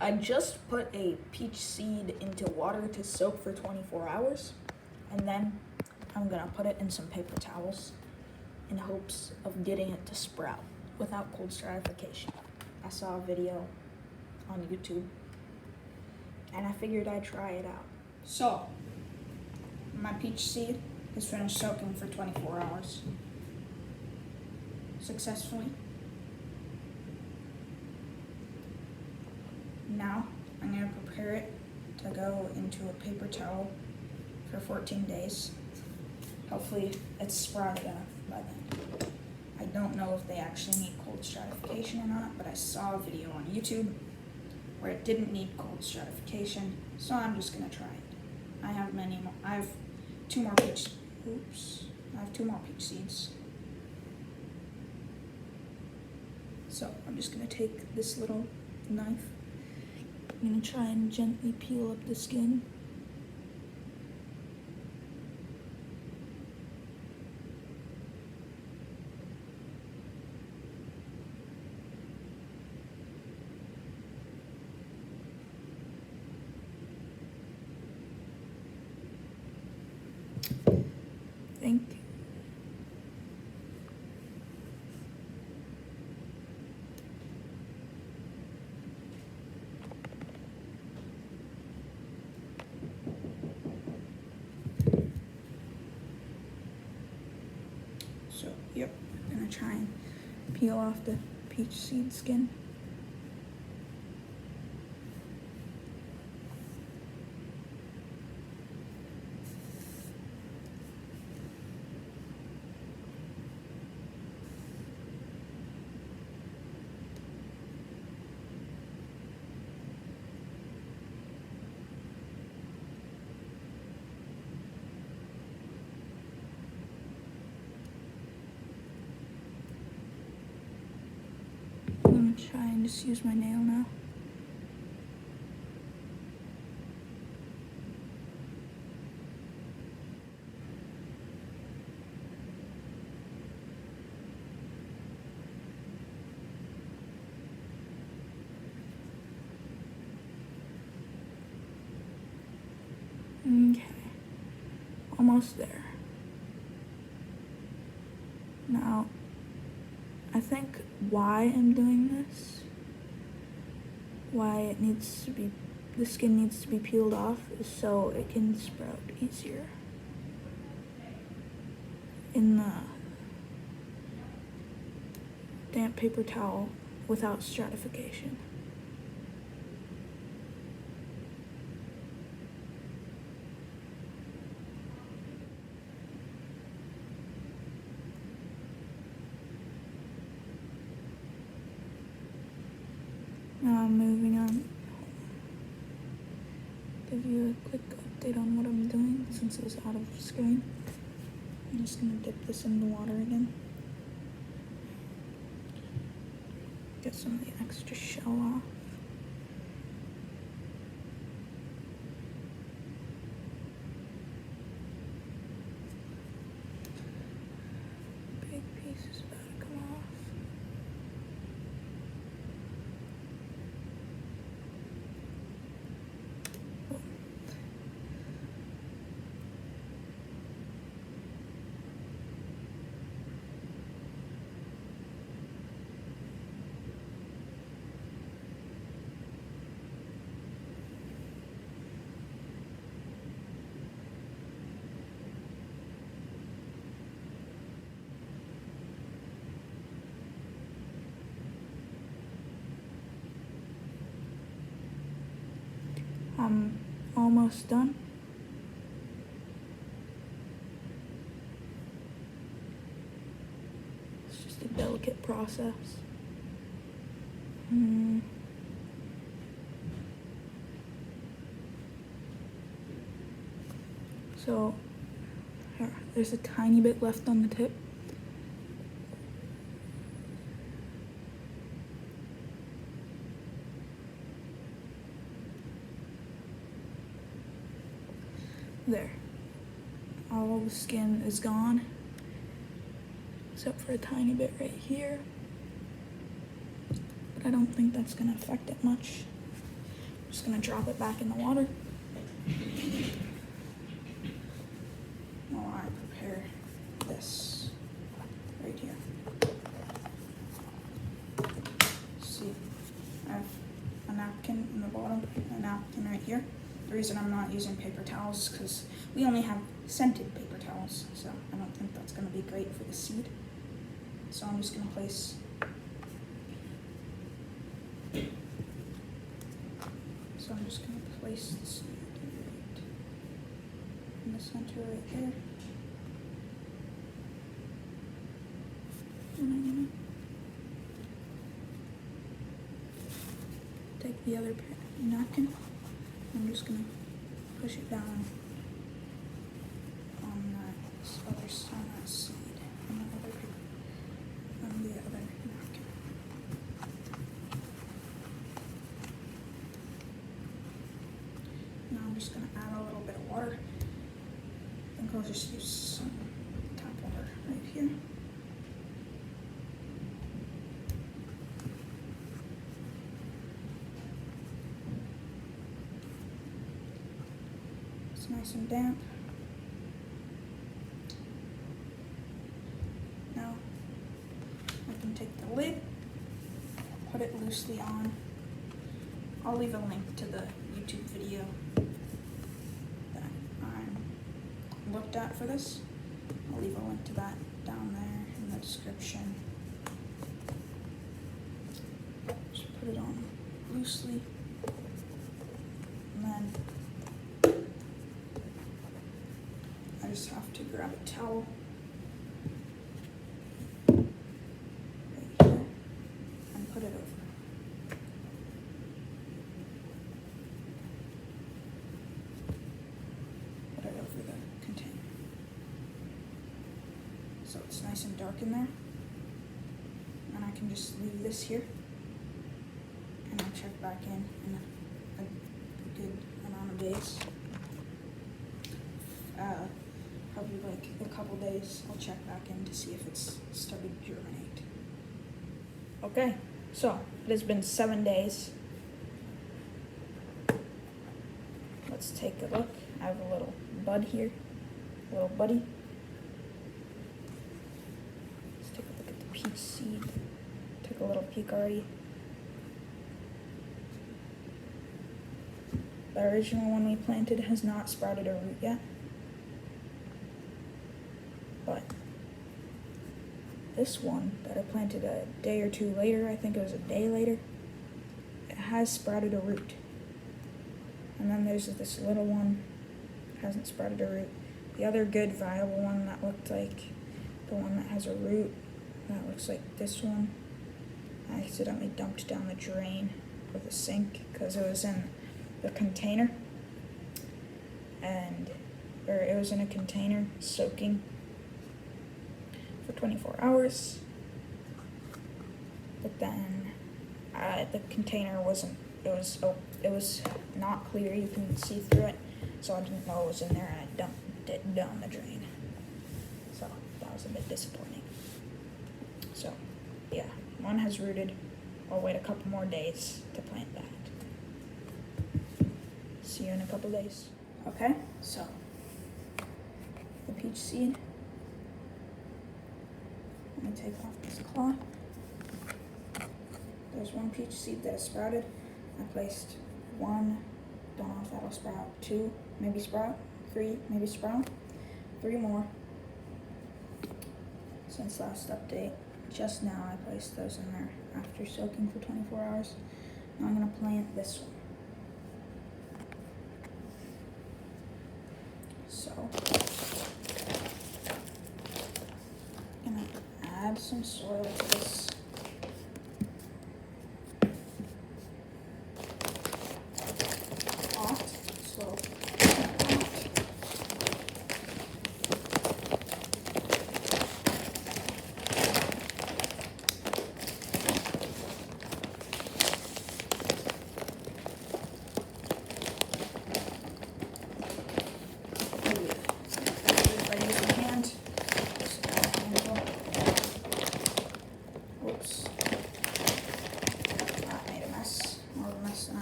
I just put a peach seed into water to soak for 24 hours, and then I'm gonna put it in some paper towels in hopes of getting it to sprout without cold stratification. I saw a video on YouTube, and I figured I'd try it out. So, my peach seed is finished soaking for 24 hours successfully. Now, I'm going to prepare it to go into a paper towel for 14 days. Hopefully, it's sprouted enough by then. I don't know if they actually need cold stratification or not, but I saw a video on YouTube where it didn't need cold stratification, so I'm just going to try it. I have two more peach seeds. So I'm just going to take this little knife. I'm going to try and gently peel up the skin. Thank you. So, yep, I'm gonna try and peel off the peach seed skin. I'm gonna try and just use my nail now. Okay, almost there. Now, I think why I'm doing this, why the skin needs to be peeled off, is so it can sprout easier in the damp paper towel without stratification. Now I'm moving on. Give you a quick update on what I'm doing since it was out of screen. I'm just gonna dip this in the water again. Get some of the extra shell off. Big piece is about to come off. I'm almost done. It's just a delicate process. So, here, there's a tiny bit left on the tip. There. All the skin is gone, except for a tiny bit right here. But I don't think that's gonna affect it much. Just gonna drop it back in the water. While I prepare this right here. See, I have a napkin in the bottom, a napkin right here. The reason I'm not using paper towels is because we only have scented paper towels, so I don't think that's gonna be great for the seed. So I'm just gonna place the seed right in the center right there. And I'm gonna take the other napkin. I'm just gonna push it down on that other side of that seed, on the other napkin. Now I'm just gonna add a little bit of water. I think I'll just use some tap water right here. It's nice and damp. Now I can take the lid, put it loosely on. I'll leave a link to the YouTube video that I looked at for this. I'll leave a link to that down there in the description. Just put it on loosely, and then I just have to grab a towel right here and put it over. Put it over the container. So it's nice and dark in there. And I can just leave this here. And I'll check back in a good amount of days. Probably like a couple days, I'll check back in to see if it's started to germinate. Okay, so it has been 7 days. Let's take a look. I have a little bud here, a little buddy. Let's take a look at the peach seed. Took a little peek already. The original one we planted has not sprouted a root yet. But this one that I planted a day or two later, I think it was a day later, it has sprouted a root. And then there's this little one, hasn't sprouted a root. The other good viable one that looked like the one that has a root, that looks like this one, I accidentally dumped down the drain of the sink because it was in the container. Or it was in a container soaking for 24 hours, but then the container wasn't, it was not clear, you couldn't see through it, so I didn't know it was in there, and I dumped it down the drain. So that was a bit disappointing. So yeah, one has rooted. I'll wait a couple more days to plant that. See you in a couple days. Okay, so the peach seed. Let me take off this cloth. There's one peach seed that has sprouted. I placed one, don't know if that'll sprout, 2, maybe sprout, 3, maybe sprout, 3 more since last update. Just now I placed those in there after soaking for 24 hours. Now I'm gonna plant this one. So, I'm gonna add some soil to this. Pot, so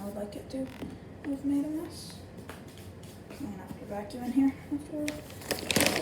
I would like it to have made a mess. I'm gonna have to vacuum in here after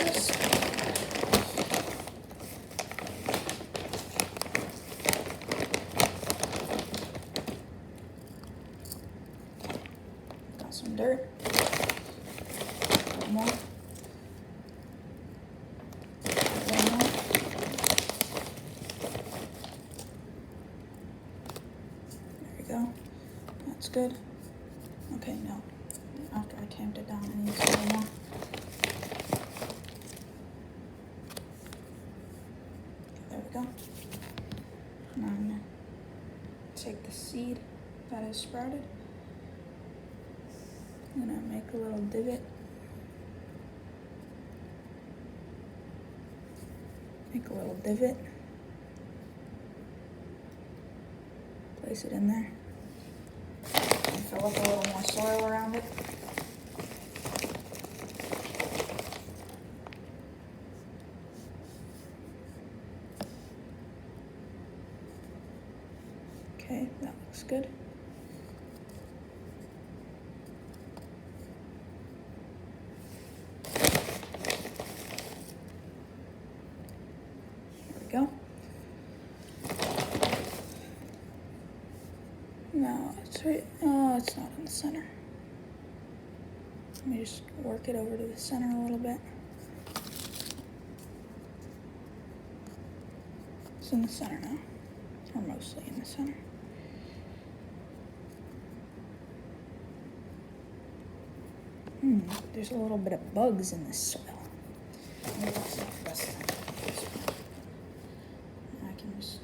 this. Got some dirt. More. That's good. Okay, no. After I tamped it down, I need some more. There we go. Now I'm gonna take the seed that is sprouted. I'm gonna make a little divot. Place it in there. And fill up a little more soil around it. Okay, that looks good. There we go. No, it's right. Oh, it's not in the center. Let me just work it over to the center a little bit. It's in the center now, or mostly in the center. There's a little bit of bugs in this soil. Maybe that's not the best thing. I can just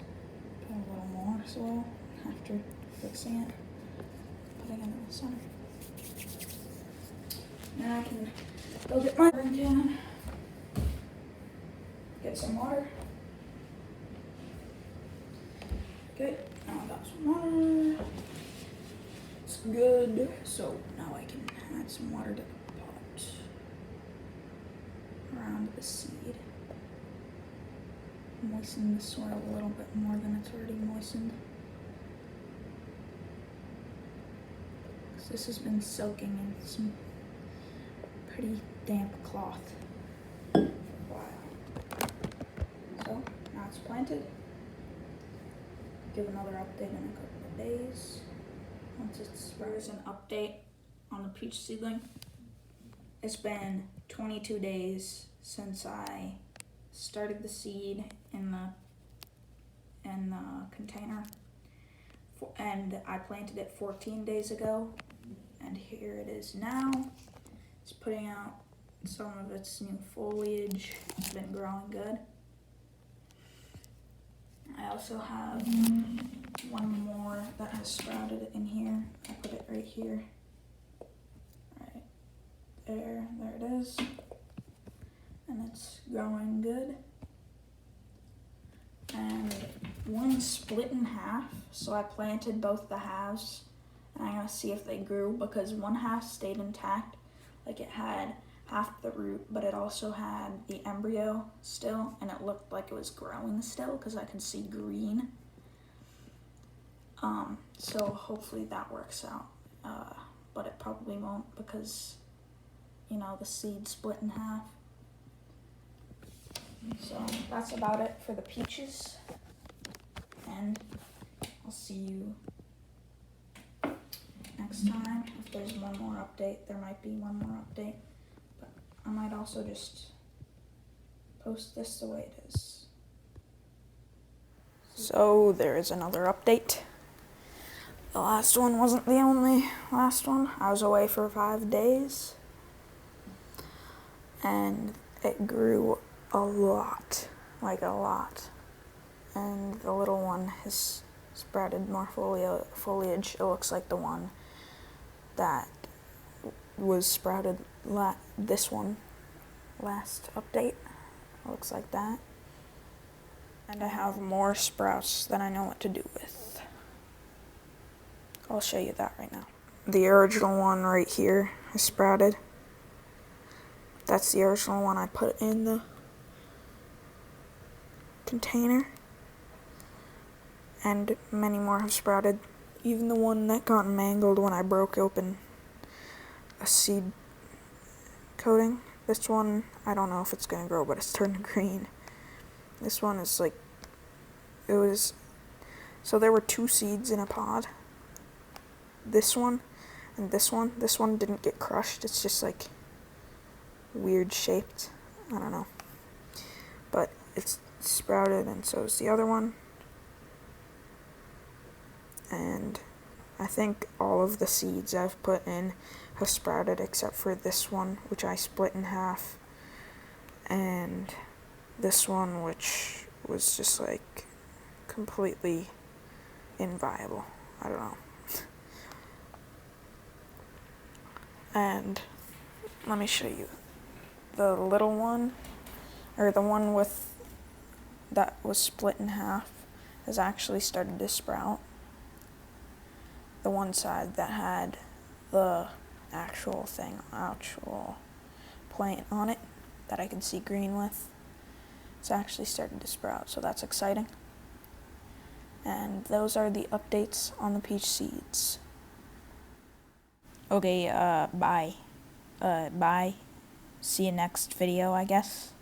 put a little more soil after fixing it, putting it in the center. Now I can go get my watering can, get some water. Okay, now I got some water. It's good. So now I can add some water to the pot around the seed. Moisten the soil a little bit more than it's already moistened. This has been soaking in some pretty damp cloth for a while. So now it's planted. Give another update in a couple of days. Once it's there's an update on the peach seedling. It's been 22 days since I started the seed in the container, and I planted it 14 days ago. And here it is now. It's putting out some of its new foliage. It's been growing good. I also have one more that has sprouted in here. I put it right here. Right there it is. And it's growing good. And one split in half, so I planted both the halves. And I'm gonna see if they grew, because one half stayed intact, like it had half the root, but it also had the embryo still, and it looked like it was growing still because I could see green. So hopefully that works out, but it probably won't, because the seed split in half. So that's about it for the peaches, and I'll see you next time. If there's one more update, there might be one more update, but I might also just post this the way it is. So there is another update. The last one wasn't the only last one. I was away for 5 days, and it grew a lot, like a lot. And the little one has sprouted more foliage. It looks like the one that was sprouted this one last update. It looks like that. And I have more sprouts that I know what to do with. I'll show you that right now. The original one right here is sprouted. That's the original one I put in the container. And many more have sprouted. Even the one that got mangled when I broke open a seed coating. This one, I don't know if it's gonna grow, but it's turned green. This one is like, so there were 2 seeds in a pod. This one and this one. This one didn't get crushed. It's just like weird shaped. I don't know. But it's sprouted, and so is the other one. And I think all of the seeds I've put in have sprouted except for this one, which I split in half, and this one, which was just like completely inviable. I don't know. And let me show you the little one, or the one with that was split in half, has actually started to sprout. The one side that had the actual plant on it that I can see green with, it's actually started to sprout, so that's exciting. And those are the updates on the peach seeds. Okay, bye. Bye. See you next video, I guess.